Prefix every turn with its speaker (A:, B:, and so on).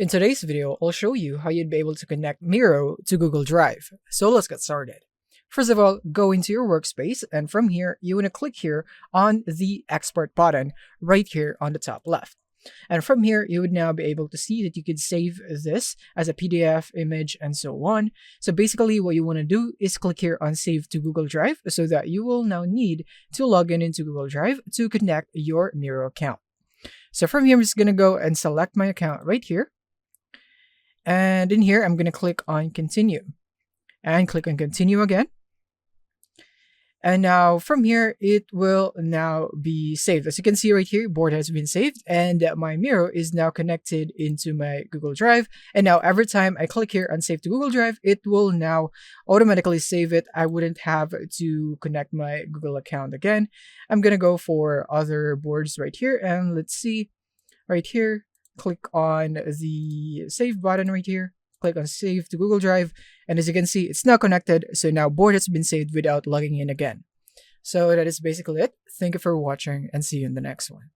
A: In today's video, I'll show you how you'd be able to connect Miro to Google Drive. So let's get started. First of all, go into your workspace, and from here, you want to click here on the export button right here on the top left. And from here, you would now be able to see that you could save this as a PDF, image, and so on. So basically what you want to do is click here on Save to Google Drive so that you will now need to log in into Google Drive to connect your Miro account. So from here, I'm just going to go and select my account right here. And in here, I'm going to click on Continue and click on Continue again. And now from here, it will now be saved. As you can see right here, board has been saved and my Miro is now connected into my Google Drive. And now every time I click here on Save to Google Drive, it will now automatically save it. I wouldn't have to connect my Google account again. I'm going to go for other boards right here. And let's see right here, click on the save button right here. Click on Save to Google Drive, and as you can see, it's now connected, so now board has been saved without logging in again. So that is basically it. Thank you for watching, and see you in the next one.